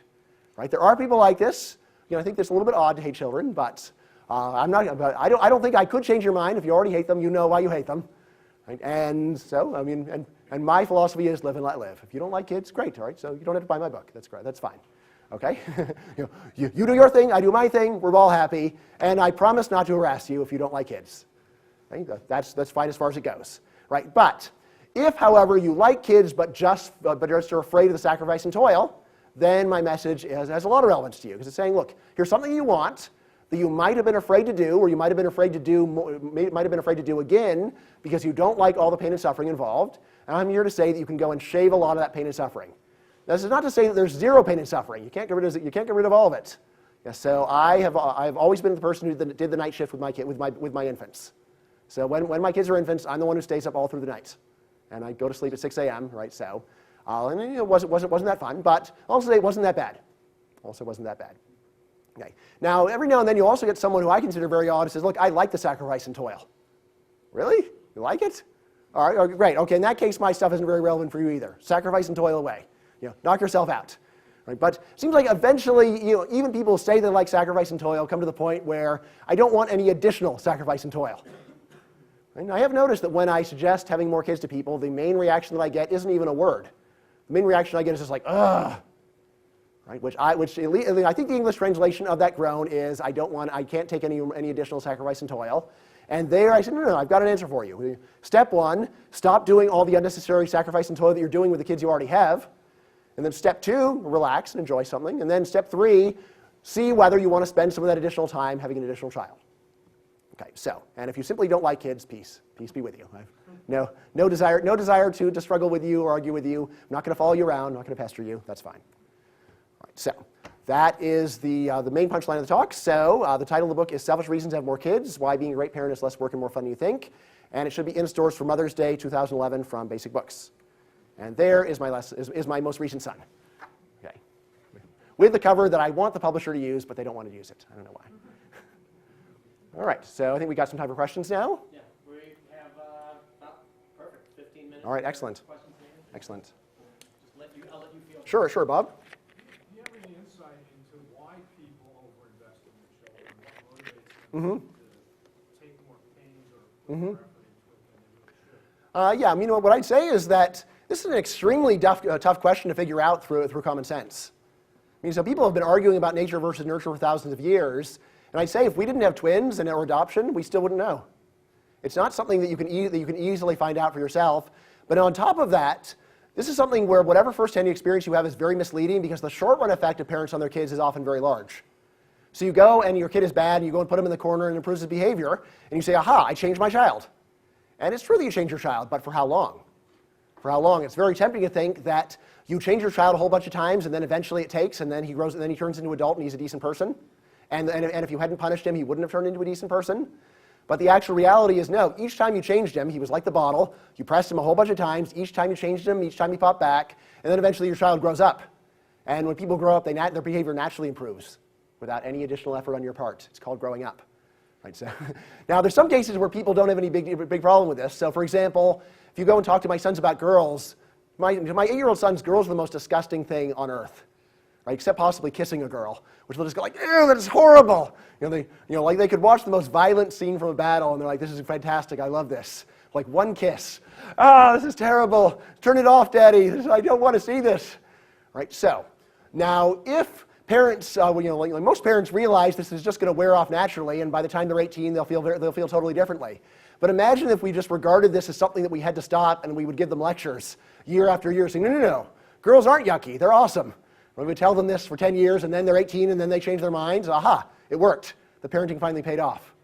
Right? There are people like this. I think it's a little bit odd to hate children, but I don't think I could change your mind. If you already hate them, you know why you hate them. Right? And so, and my philosophy is live and let live. If you don't like kids, great. All right, so you don't have to buy my book. That's great. That's fine. Okay? you do your thing, I do my thing. We're all happy, and I promise not to harass you if you don't like kids. Right? That's fine as far as it goes. Right? But if, however, you like kids but just are afraid of the sacrifice and toil, then my message has a lot of relevance to you, because it's saying, look, here's something you want that you might have been afraid to do, or you might have been afraid to do again because you don't like all the pain and suffering involved. And I'm here to say that you can go and shave a lot of that pain and suffering. This is not to say that there's zero pain and suffering. You can't get rid of all of it. Yeah, so I've always been the person who did the night shift with my infants. So when my kids are infants, I'm the one who stays up all through the night, and I go to sleep at 6 a.m. Right, so. And it wasn't that fun, but also it wasn't that bad. Okay. Now, every now and then you also get someone who I consider very odd who says, look, I like the sacrifice and toil. Really? You like it? All right, great. Okay, in that case, my stuff isn't very relevant for you either. Sacrifice and toil away. Knock yourself out. Right? But it seems like eventually, even people who say they like sacrifice and toil come to the point where I don't want any additional sacrifice and toil. And I have noticed that when I suggest having more kids to people, the main reaction that I get isn't even a word. The main reaction I get is just like, ugh, right? Which I think the English translation of that groan is, I can't take any additional sacrifice and toil. And there I said, no, I've got an answer for you. Step one, stop doing all the unnecessary sacrifice and toil that you're doing with the kids you already have. And then step two, relax and enjoy something. And then step three, see whether you want to spend some of that additional time having an additional child. Okay, so, and if you simply don't like kids, peace be with you. No desire to struggle with you or argue with you. I'm not going to follow you around. I'm not going to pester you. That's fine. All right, so that is the main punchline of the talk. So the title of the book is Selfish Reasons to Have More Kids: Why Being a Great Parent is Less Work and More Fun Than You Think. And it should be in stores for Mother's Day 2011 from Basic Books. And there is my most recent son. Okay, with the cover that I want the publisher to use, but they don't want to use it. I don't know why. All right, so I think we got some time for questions now. Yeah, we have about perfect 15 minutes. All right, excellent. Questions, David? Excellent. I'll let you feel. Sure, Bob. Do you have any insight into why people overinvest in their children? What motivates them to take more pains or put more effort into it than they really should? What I'd say is that this is an extremely tough question to figure out through common sense. So people have been arguing about nature versus nurture for thousands of years. And I'd say if we didn't have twins or adoption, we still wouldn't know. It's not something that you can easily find out for yourself. But on top of that, this is something where whatever first-hand experience you have is very misleading, because the short-run effect of parents on their kids is often very large. So you go and your kid is bad, and you go and put him in the corner and improves his behavior, and you say, aha, I changed my child. And it's true that you change your child, but for how long? For how long? It's very tempting to think that you change your child a whole bunch of times, and then eventually it takes, and then he grows, and then he turns into an adult, and he's a decent person. And if you hadn't punished him, he wouldn't have turned into a decent person. But the actual reality is, no, each time you changed him, he was like the bottle. You pressed him a whole bunch of times. Each time you changed him, each time he popped back. And then eventually your child grows up. And when people grow up, their behavior naturally improves without any additional effort on your part. It's called growing up. Right, so now, there's some cases where people don't have any big problem with this. So, for example, if you go and talk to my sons about girls, my 8-year-old son's girls are the most disgusting thing on earth. right? Except possibly kissing a girl, which they'll just go like, ew, that's horrible. Like they could watch the most violent scene from a battle, and they're like, this is fantastic, I love this. Like one kiss. Ah, this is terrible. Turn it off, Daddy. I don't want to see this. Right? So, now if parents, like most parents realize this is just going to wear off naturally, and by the time they're 18, they'll feel totally differently. But imagine if we just regarded this as something that we had to stop, and we would give them lectures year after year saying, no, girls aren't yucky, they're awesome. We would tell them this for 10 years, and then they're 18, and then they change their minds. Aha, it worked. The parenting finally paid off.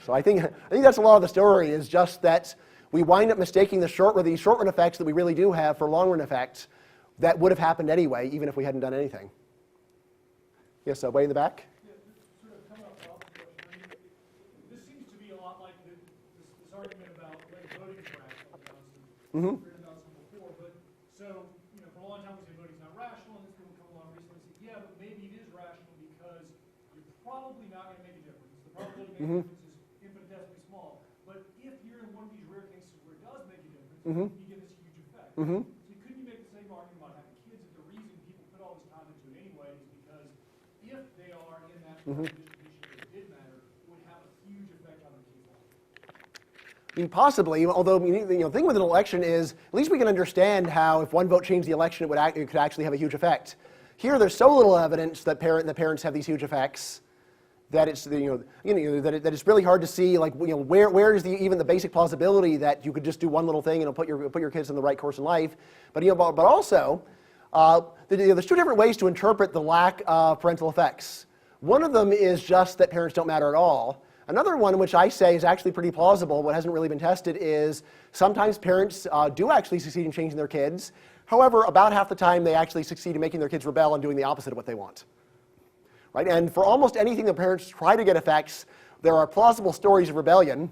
So I think that's a lot of the story, is just that we wind up mistaking these short-run effects that we really do have for long-run effects that would have happened anyway, even if we hadn't done anything. Yes, way in the back? Yeah, sort of coming off the question, I mean, this seems to be a lot like this argument about like voting is rational. Mm-hmm. We've written about some before, but so, for a long time we say voting's not rational, and this people come along recently and say, yeah, but maybe it is rational because you're probably not going to make a difference. The probability of making a difference is infinitesimally small. But if you're in one of these rare cases where it does make a difference, you get this huge effect. Mm-hmm. So couldn't you make the same argument about having kids if the reason people put all this time into it anyway is because if they are in that distribution that did matter, would have a huge effect on their kids' life? I mean, possibly, although the thing with an election is, at least we can understand how if one vote changed the election, it could actually have a huge effect. Here, there's so little evidence that the parents have these huge effects that it's that it's really hard to see where is even the basic plausibility that you could just do one little thing and it'll put your kids in the right course in life. But but also there's two different ways to interpret the lack of parental effects. One of them is just that parents don't matter at all. Another one, which I say is actually pretty plausible, but hasn't really been tested, is sometimes parents do actually succeed in changing their kids. However, about half the time they actually succeed in making their kids rebel and doing the opposite of what they want. Right? And for almost anything that parents try to get effects, there are plausible stories of rebellion,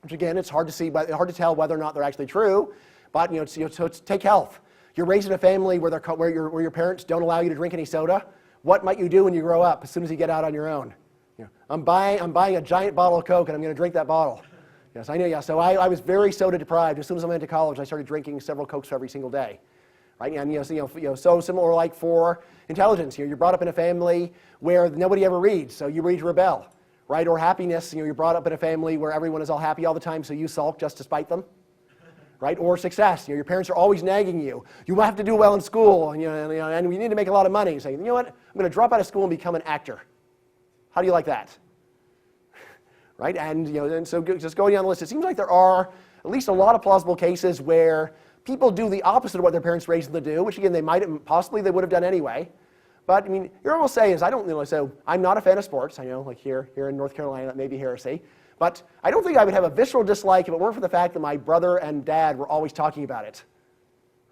which again, it's hard to tell whether or not they're actually true. But so take health. You're raised in a family where your parents don't allow you to drink any soda. What might you do when you grow up as soon as you get out on your own? I'm buying a giant bottle of Coke and I'm going to drink that bottle. Yes, I know. Yeah. So I was very soda deprived. As soon as I went to college, I started drinking several Cokes every single day. Right? And so similar like for intelligence. You're brought up in a family where nobody ever reads, so you read to rebel. Right? Or happiness. You're brought up in a family where everyone is all happy all the time, so you sulk just to spite them. Right? Or success. Your parents are always nagging you. You have to do well in school, and we need to make a lot of money. Saying, you know what? I'm going to drop out of school and become an actor. How do you like that? Right? And so just going down the list, it seems like there are at least a lot of plausible cases where people do the opposite of what their parents raised them to do, which again they would have done anyway. But I mean, here I will say is so I'm not a fan of sports. I know, like here in North Carolina, that may be heresy. But I don't think I would have a visceral dislike if it weren't for the fact that my brother and dad were always talking about it.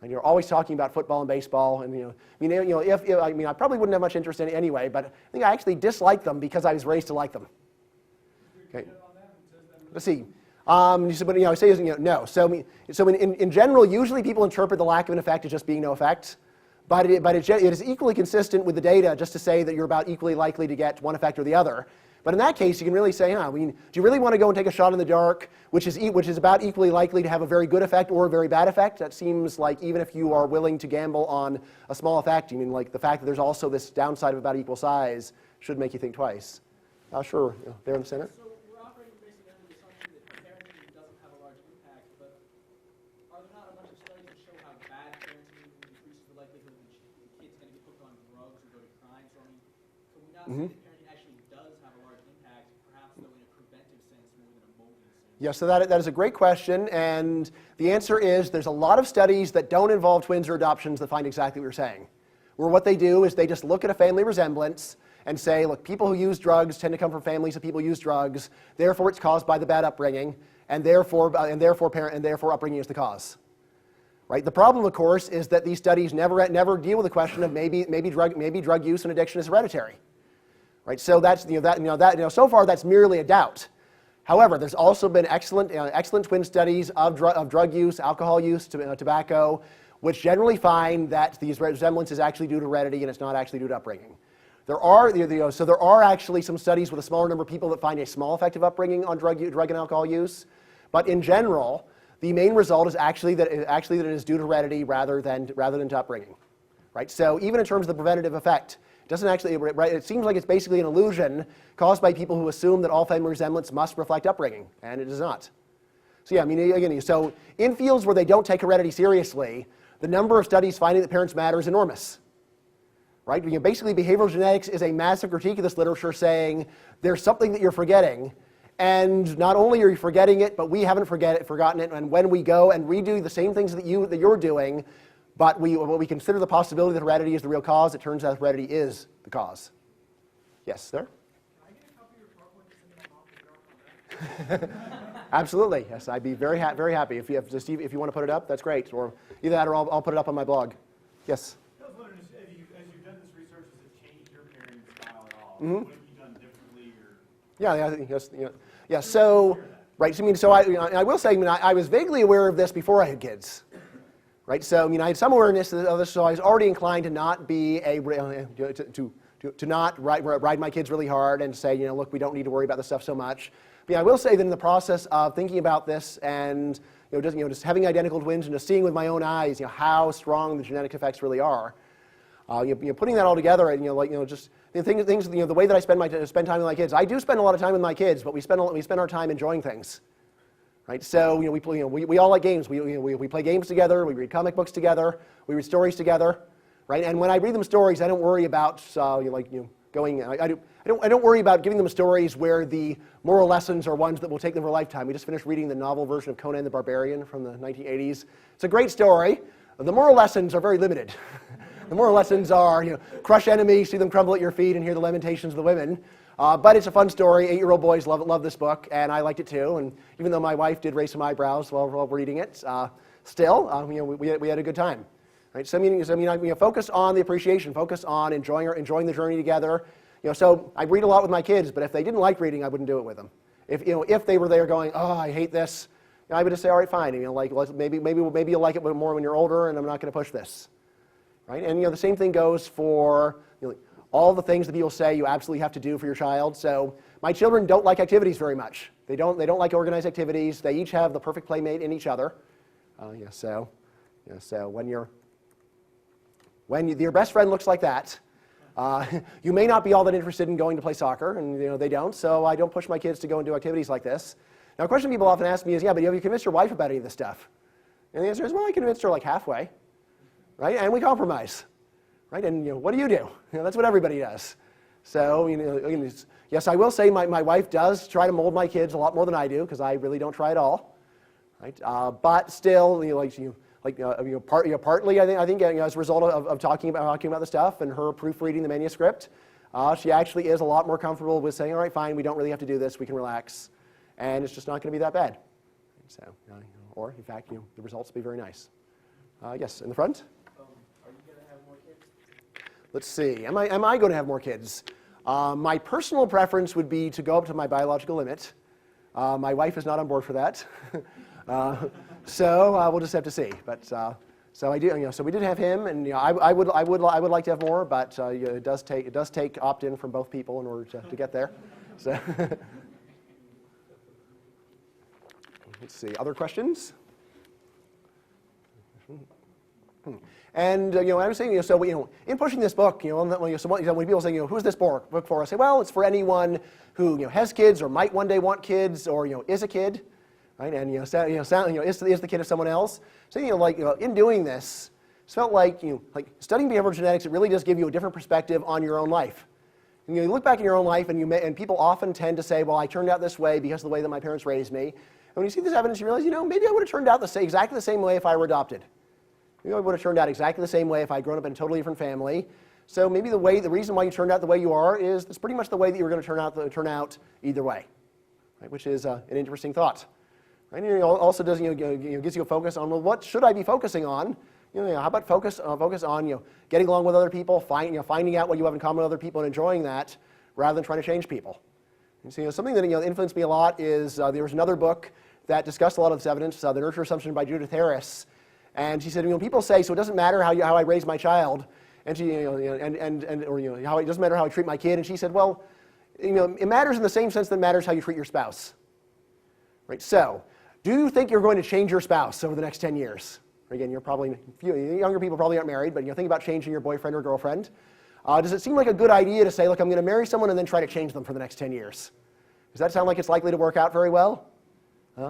And you're always talking about football and baseball, and I probably wouldn't have much interest in it anyway. But I think I actually dislike them because I was raised to like them. Okay. Let's see. I say no. So in general, usually people interpret the lack of an effect as just being no effect. But it is equally consistent with the data just to say that you're about equally likely to get one effect or the other. But in that case, you can really say, do you really want to go and take a shot in the dark, which is about equally likely to have a very good effect or a very bad effect? That seems like even if you are willing to gamble on a small effect, like the fact that there's also this downside of about equal size should make you think twice. Sure, there in the center. So we're operating basically under the assumption that parenting doesn't have a large impact, but are there not a bunch of studies that show how bad parenting increases the likelihood that the kid's going to get hooked on drugs or go to crime? So can we not say that parenting actually does have a large impact, perhaps though in a preventive sense more than a molding sense? Yeah, so that is a great question, and the answer is there's a lot of studies that don't involve twins or adoptions that find exactly what you're saying. Where what they do is they just look at a family resemblance and say, look, people who use drugs tend to come from families of people who use drugs, therefore it's caused by the bad upbringing, and therefore upbringing is the cause. Right? The problem, of course, is that these studies never deal with the question of maybe drug use and addiction is hereditary. Right? So that's so far that's merely a doubt. However, there's also been excellent twin studies of drug use, alcohol use, tobacco, which generally find that these resemblance is actually due to heredity and it's not actually due to upbringing. There are actually some studies with a smaller number of people that find a small effective upbringing on drug and alcohol use, but in general, the main result is actually that it is due to heredity rather than to upbringing. right? So even in terms of the preventative effect, it doesn't actually, right, it seems like it's basically an illusion caused by people who assume that all family resemblance must reflect upbringing, and it does not. So yeah, I mean, again, so in fields where they don't take heredity seriously, the number of studies finding that parents matter is enormous. Right? Basically, behavioral genetics is a massive critique of this literature saying there's something that you're forgetting, and not only are you forgetting it, but we haven't forgotten it, and when we go and redo the same things that you're doing, but we consider the possibility that heredity is the real cause, it turns out heredity is the cause. Yes, sir? Can I get a copy of your PowerPoint and send it off on that? Absolutely, yes, I'd be very happy. If you want to put it up, that's great, or either that or I'll put it up on my blog. Yes? I was wondering, as you've done this research, has it changed your parenting style at all? Mm-hmm. What have you done differently? Or Yeah. So, right. So, I mean, so I will say, I mean, I was vaguely aware of this before I had kids, right? So, I mean, I had some awareness of this, so I was already inclined to not be to not ride my kids really hard and say, look, we don't need to worry about this stuff so much. But yeah, I will say that in the process of thinking about this and just having identical twins and just seeing with my own eyes, how strong the genetic effects really are. Putting that all together, and just the things, the way that I spend time with my kids. I do spend a lot of time with my kids, but we spend our time enjoying things, right? So we all like games. We play games together. We read comic books together. We read stories together, right? And when I read them stories, I don't worry about going. I don't worry about giving them stories where the moral lessons are ones that will take them for a lifetime. We just finished reading the novel version of Conan the Barbarian from the 1980s. It's a great story. The moral lessons are very limited. The moral lessons are, crush enemies, see them crumble at your feet, and hear the lamentations of the women. But it's a fun story. 8-year-old boys love this book, and I liked it too. And even though my wife did raise some eyebrows while reading it, still, we had a good time. Right? So focus on the appreciation, focus on enjoying the journey together. So I read a lot with my kids, but if they didn't like reading, I wouldn't do it with them. If they were there going, oh, I hate this, I would just say, all right, fine. Maybe you'll like it more when you're older, and I'm not going to push this. Right? And the same thing goes for all the things that people say you absolutely have to do for your child. So my children don't like activities very much. They don't like organized activities. They each have the perfect playmate in each other. So when your best friend looks like that, you may not be all that interested in going to play soccer, and they don't. So I don't push my kids to go and do activities like this. Now, a question people often ask me is, yeah, but have you convinced your wife about any of this stuff? And the answer is, well, I convinced her like halfway. Right? And we compromise, right? And what do you do? That's what everybody does. So, yes, I will say my wife does try to mold my kids a lot more than I do, because I really don't try at all, right? But still, partly I think as a result of talking about the stuff and her proofreading the manuscript, she actually is a lot more comfortable with saying, all right, fine, we don't really have to do this, we can relax, and it's just not going to be that bad. So, or in fact, the results will be very nice. Yes, in the front. Are you going to have more kids? Let's see. Am I going to have more kids? My personal preference would be to go up to my biological limit. My wife is not on board for that, so we'll just have to see. But so I do. So we did have him, and I would like to have more, but it does take opt-in from both people in order to get there. So let's see. Other questions? And I was saying, so in pushing this book, when people say, who's this book for? I say, well, it's for anyone who has kids or might one day want kids or is a kid, right? And is the kid of someone else. So in doing this, it felt like studying behavioral genetics. It really does give you a different perspective on your own life. And, you look back in your own life, and people often tend to say, well, I turned out this way because of the way that my parents raised me. And when you see this evidence, you realize, maybe I would have turned out exactly the same way if I were adopted. Maybe I would have turned out exactly the same way if I'd grown up in a totally different family. So maybe the reason why you turned out the way you are is it's pretty much the way that you're going to turn out either way, right? Which is an interesting thought. Right? And it also does gives you a focus on, well, what should I be focusing on? How about focus on getting along with other people, finding out what you have in common with other people and enjoying that, rather than trying to change people. And so something that influenced me a lot is there was another book that discussed a lot of this evidence, The Nurture Assumption by Judith Harris. And she said, people say, so it doesn't matter how I raise my child, and she, or how it doesn't matter how I treat my kid. And she said, well, it matters in the same sense that it matters how you treat your spouse, right? So, do you think you're going to change your spouse over the next 10 years? Again, younger people probably aren't married, but think about changing your boyfriend or girlfriend. Does it seem like a good idea to say, look, I'm going to marry someone and then try to change them for the next 10 years? Does that sound like it's likely to work out very well?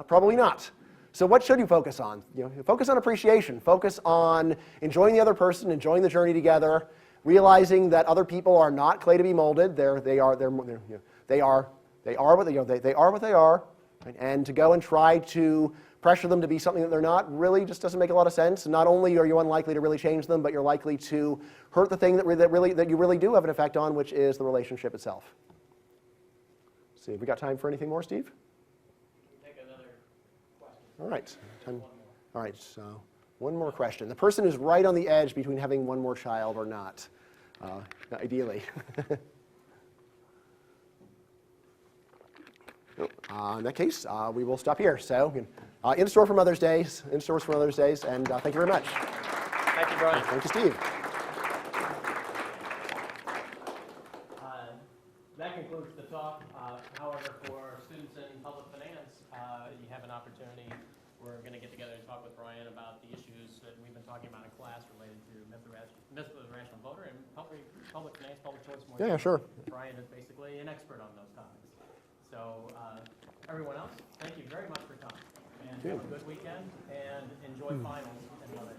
Probably not. So what should you focus on? Focus on appreciation. Focus on enjoying the other person, enjoying the journey together, realizing that other people are not clay to be molded. They are what they are, right? And to go and try to pressure them to be something that they're not really just doesn't make a lot of sense. And not only are you unlikely to really change them, but you're likely to hurt the thing that you really do have an effect on, which is the relationship itself. Let's see, have we got time for anything more, Steve? Take another question. All right. One more. All right, so one more question. The person who's right on the edge between having one more child or not, ideally. In that case, we will stop here. So, in store for Mother's Day, and thank you very much. Thank you, Bryan. Thank you, Steve. That concludes the talk. However, for students in public finance, you have an opportunity. We're going to get together and talk with Bryan about the issues that we've been talking about in class related to method of the rational voter and public finance, public choice. Yeah, sure. Bryan is basically an expert on those topics. So everyone else, thank you very much for coming. And have a good weekend and enjoy finals and all that.